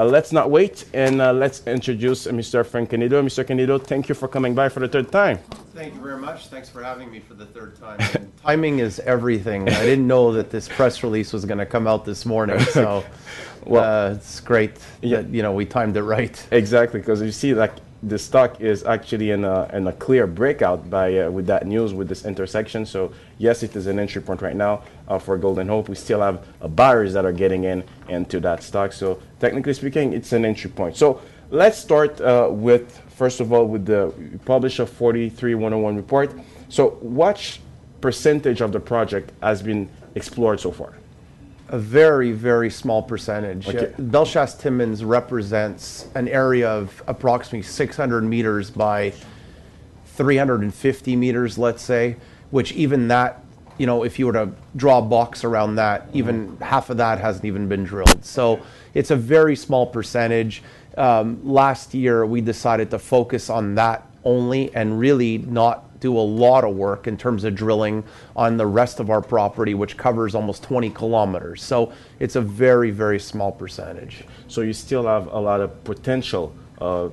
let's not wait, and let's introduce Mr. Frank Candido. Mr. Candido, thank you for coming by for the third time. Thank you very much. Thanks for having me for the third time. And timing is everything. I didn't know that this press release was going to come out this morning, so well, it's great that we timed it right. Exactly, because you see, like, the stock is actually in a clear breakout by with that news, with this intersection. So yes, it is an entry point right now for Golden Hope. We still have buyers that are getting into that stock. So technically speaking, it's an entry point. So let's start with, first of all, with the publish of 43-101 report. So what percentage of the project has been explored so far? A very, very small percentage. Okay. Bellechasse-Timmins represents an area of approximately 600 meters by 350 meters, let's say, which even that, if you were to draw a box around that, even half of that hasn't even been drilled. So it's a very small percentage. Last year, we decided to focus on that only and really not do a lot of work in terms of drilling on the rest of our property, which covers almost 20 kilometers. So it's a very, very small percentage. So you still have a lot of potential to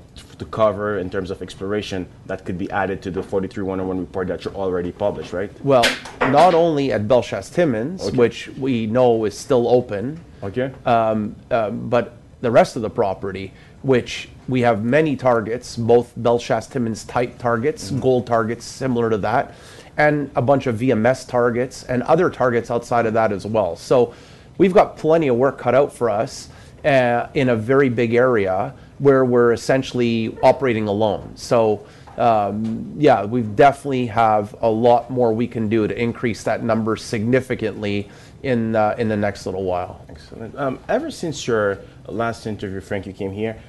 cover in terms of exploration that could be added to the 43-101 report that you already published, right? Well, not only at Bellechasse-Timmins, which we know is still open, but the rest of the property, which we have many targets, both Bellechasse-Timmins type targets, gold targets similar to that, and a bunch of VMS targets and other targets outside of that as well. So we've got plenty of work cut out for us in a very big area where we're essentially operating alone. So yeah, we definitely have a lot more we can do to increase that number significantly in the next little while. Excellent. Ever since your last interview, Frank, you came here,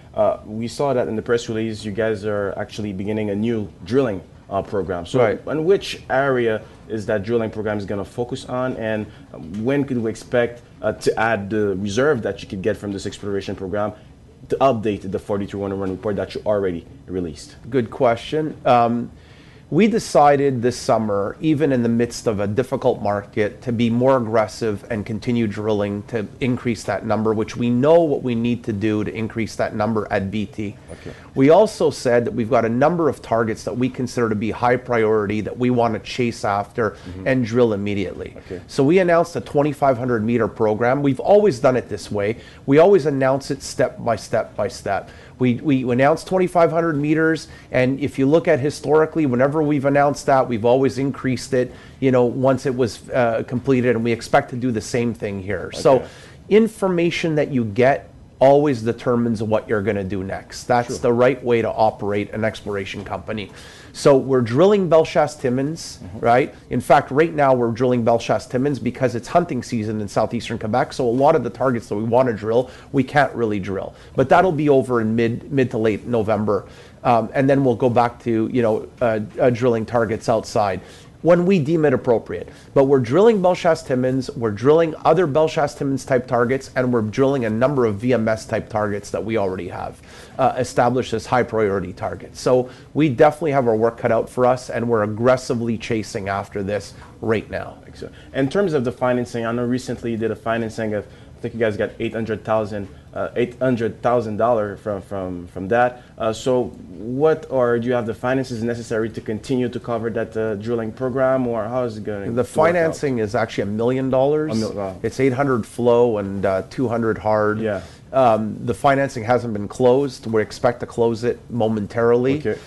we saw that in the press release you guys are actually beginning a new drilling program. So right. On which area is that drilling program is going to focus on, and when could we expect to add the reserve that you could get from this exploration program to update the 43-101 report that you already released? Good question. We decided this summer, even in the midst of a difficult market, to be more aggressive and continue drilling to increase that number, which we know what we need to do to increase that number at BT. Okay. We also said that we've got a number of targets that we consider to be high priority that we want to chase after and drill immediately. Okay. So we announced a 2,500 meter program. We've always done it this way. We always announce it step by step by step. We announced 2,500 meters, and if you look at historically, whenever we've announced that, we've always increased it, once it was completed, and we expect to do the same thing here. Okay. So information that you get always determines what you're going to do next. That's the right way to operate an exploration company. So we're drilling Bellechasse-Timmins, right? In fact, right now we're drilling Bellechasse-Timmins because it's hunting season in southeastern Quebec. So a lot of the targets that we want to drill, we can't really drill. But that'll be over in mid to late November. And then we'll go back to, drilling targets outside when we deem it appropriate. But we're drilling Bellechasse-Timmins, we're drilling other Bellechasse-Timmins type targets, and we're drilling a number of VMS type targets that we already have established as high priority targets. So we definitely have our work cut out for us, and we're aggressively chasing after this right now. In terms of the financing, I know recently you did a financing of, I think you guys got $800,000 from that. So what, or do you have the finances necessary to continue to cover that drilling program, or how is it going? The financing is actually $1 million. Wow. It's 800 flow and 200 hard. Yeah. The financing hasn't been closed. We expect to close it momentarily. Okay.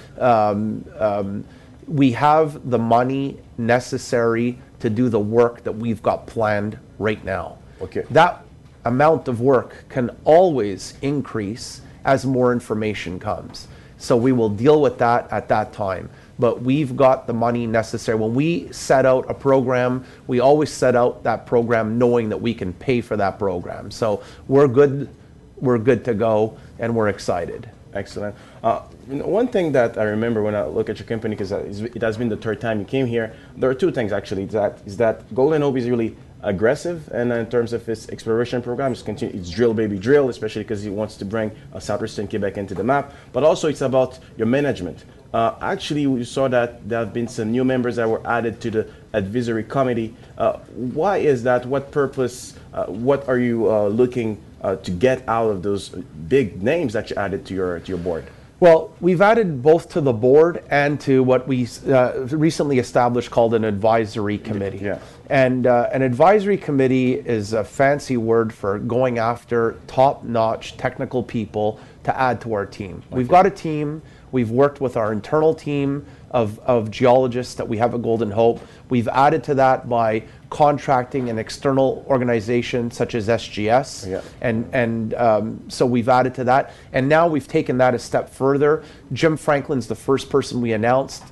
We have the money necessary to do the work that we've got planned right now. Okay. That amount of work can always increase as more information comes. So we will deal with that at that time. But we've got the money necessary. When we set out a program, we always set out that program knowing that we can pay for that program. So we're good to go, and we're excited. Excellent. One thing that I remember when I look at your company, because it has been the third time you came here, there are two things actually. Is that Golden Hope is really aggressive, and in terms of its exploration program, it's drill baby drill, especially because he wants to bring southeastern Quebec into the map, but also it's about your management. Actually, we saw that there have been some new members that were added to the advisory committee. Why is that? What purpose? What are you looking to get out of those big names that you added to your board? Well, we've added both to the board and to what we recently established called an advisory committee. Yeah. And an advisory committee is a fancy word for going after top-notch technical people to add to our team. Okay. We've got a team. We've worked with our internal team of geologists that we have at Golden Hope. We've added to that by contracting an external organization such as SGS. Yeah. And so we've added to that. And now we've taken that a step further. Jim Franklin's the first person we announced.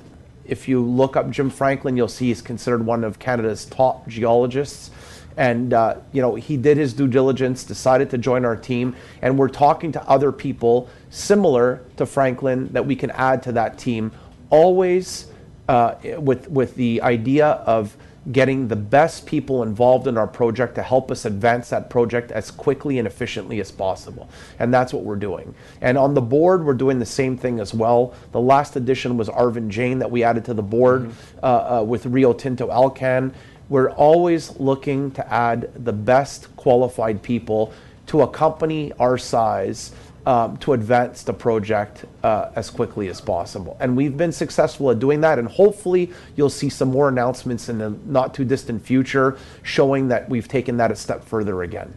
If you look up Jim Franklin, you'll see he's considered one of Canada's top geologists. And he did his due diligence, decided to join our team, and we're talking to other people similar to Franklin that we can add to that team, always with the idea of getting the best people involved in our project to help us advance that project as quickly and efficiently as possible. And that's what we're doing. And on the board, we're doing the same thing as well. The last addition was Arvin Jain that we added to the board with Rio Tinto Alcan. We're always looking to add the best qualified people to a company our size to advance the project as quickly as possible. And we've been successful at doing that, and hopefully you'll see some more announcements in the not too distant future showing that we've taken that a step further again.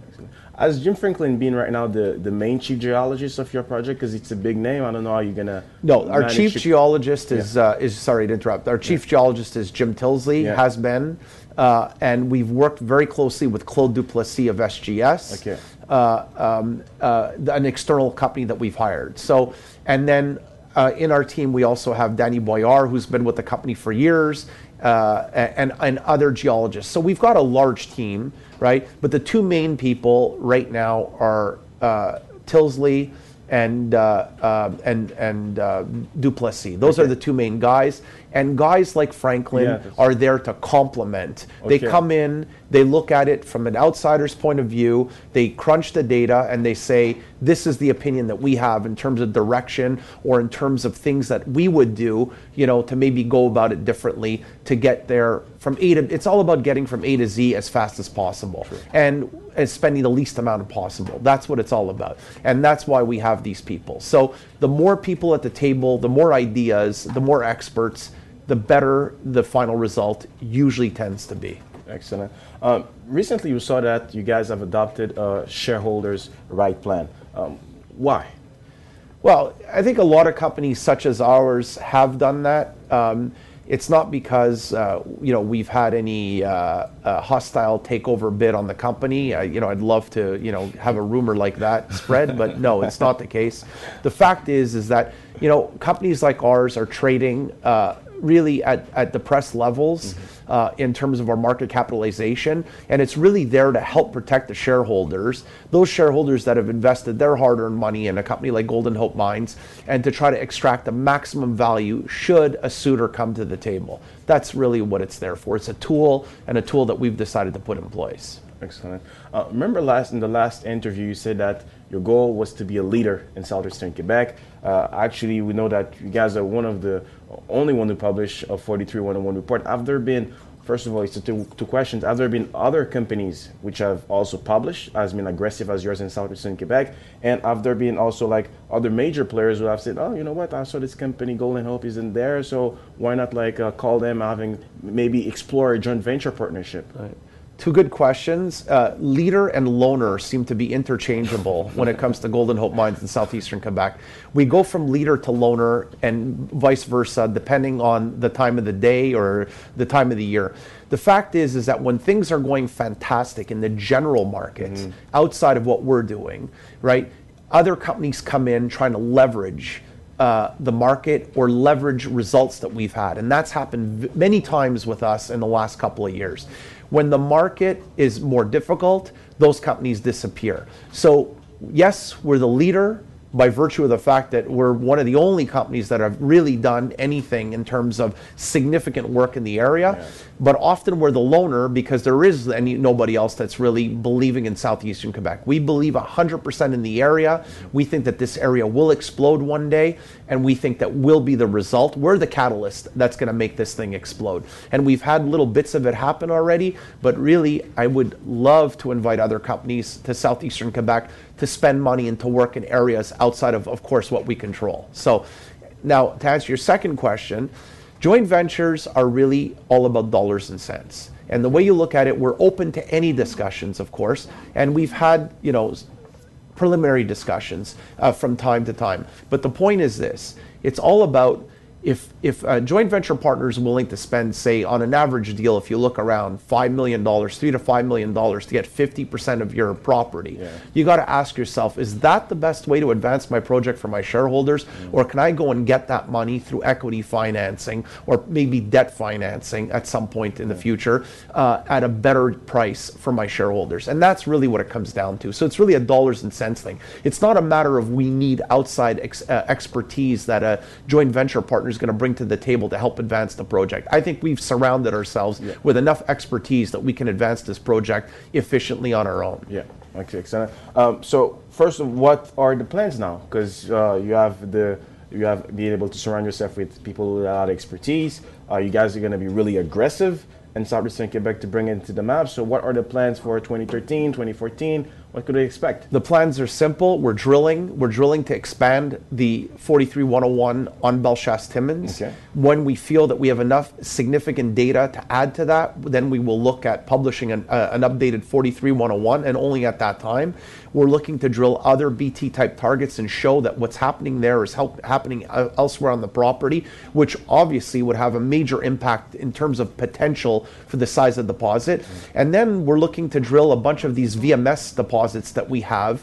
As Jim Franklin being right now the main chief geologist of your project, because it's a big name, I don't know how you're gonna. No, our chief geologist is sorry to interrupt. Our chief geologist is Jim Tilsley, has been, and we've worked very closely with Claude Duplessis of SGS, an external company that we've hired. So, and then in our team we also have Danny Boyar, who's been with the company for years, and other geologists. So we've got a large team, right? But the two main people right now are Tilsley and Duplessis. Those are the two main guys. And guys like Franklin are there to complement. They come in, they look at it from an outsider's point of view, they crunch the data, and they say, this is the opinion that we have in terms of direction or in terms of things that we would do, to maybe go about it differently to get there from A to... It's all about getting from A to Z as fast as possible. Sure. And spending the least amount of possible. That's what it's all about. And that's why we have these people. So the more people at the table, the more ideas, the more experts, the better the final result usually tends to be. Excellent. Recently you saw that you guys have adopted a shareholders' right plan. Why? Well, I think a lot of companies such as ours have done that. It's not because we've had any hostile takeover bid on the company. I'd love to have a rumor like that spread, but no, it's not the case. The fact is that companies like ours are trading really at depressed levels in terms of our market capitalization, and it's really there to help protect the shareholders, those shareholders that have invested their hard-earned money in a company like Golden Hope Mines, and to try to extract the maximum value should a suitor come to the table. That's really what it's there for. It's a tool, and a tool that we've decided to put in place. Excellent. Remember in the last interview you said that your goal was to be a leader in Southern Quebec. Actually, we know that you guys are one of the only one to publish a 43-101 report. Have there been, first of all, it's two questions, have there been other companies which have also published, as been aggressive as yours in Southern Quebec? And have there been also like other major players who have said, oh, you know what, I saw this company, Golden Hope, isn't there, so why not call them, maybe explore a joint venture partnership? Right. Two good questions. Leader and loner seem to be interchangeable when it comes to Golden Hope Mines in southeastern Quebec. We go from leader to loner and vice versa, depending on the time of the day or the time of the year. The fact is that when things are going fantastic in the general markets, outside of what we're doing, right, other companies come in trying to leverage the market or leverage results that we've had. And that's happened many times with us in the last couple of years. When the market is more difficult, those companies disappear. So yes, we're the leader, by virtue of the fact that we're one of the only companies that have really done anything in terms of significant work in the area. Yeah. But often we're the loner because there is nobody else that's really believing in southeastern Quebec. We believe 100% in the area. We think that this area will explode one day, and we think that we'll be the result. We're the catalyst that's going to make this thing explode. And we've had little bits of it happen already, but really I would love to invite other companies to southeastern Quebec to spend money and to work in areas outside of course, what we control. So now to answer your second question, joint ventures are really all about dollars and cents. And the way you look at it, we're open to any discussions, of course, and we've had, preliminary discussions from time to time. But the point is this, it's all about if a joint venture partner is willing to spend, say, on an average deal, if you look around $5 million, $3 to $5 million to get 50% of your property, you got to ask yourself, is that the best way to advance my project for my shareholders? Or can I go and get that money through equity financing or maybe debt financing at some point in the future at a better price for my shareholders? And that's really what it comes down to. So it's really a dollars and cents thing. It's not a matter of we need outside expertise that a joint venture partner is going to bring to the table to help advance the project. I think we've surrounded ourselves with enough expertise that we can advance this project efficiently on our own. Yeah, okay, excellent. So first, what are the plans now? Because you have being able to surround yourself with people with a lot of expertise. You guys are going to be really aggressive in southeastern Quebec to bring it into the map. So what are the plans for 2013, 2014? What could we expect? The plans are simple. We're drilling. We're drilling to expand the 43101 on Bellechasse-Timmins. Okay. When we feel that we have enough significant data to add to that, then we will look at publishing an updated 43101, and only at that time. We're looking to drill other BT-type targets and show that what's happening there is happening elsewhere on the property, which obviously would have a major impact in terms of potential for the size of the deposit. And then we're looking to drill a bunch of these VMS deposits that we have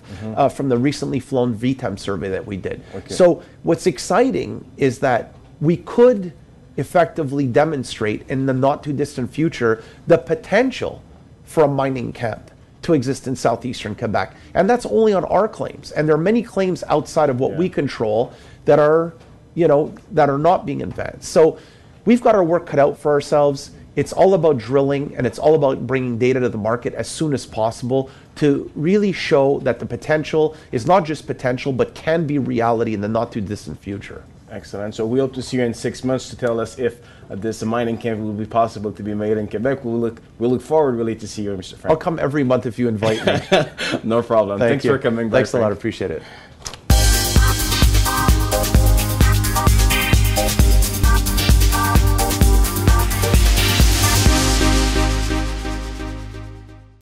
from the recently flown VTEM survey that we did. Okay. So what's exciting is that we could effectively demonstrate in the not too distant future the potential for a mining camp to exist in southeastern Quebec. And that's only on our claims. And there are many claims outside of what we control that are, that are not being advanced. So we've got our work cut out for ourselves. It's all about drilling, and it's all about bringing data to the market as soon as possible to really show that the potential is not just potential, but can be reality in the not too distant future. Excellent. So we hope to see you in 6 months to tell us if this mining camp will be possible to be made in Quebec. We'll look forward really to see you, Mr. Frank. I'll come every month if you invite me. No problem. Thanks for coming by. Thanks a lot. Appreciate it.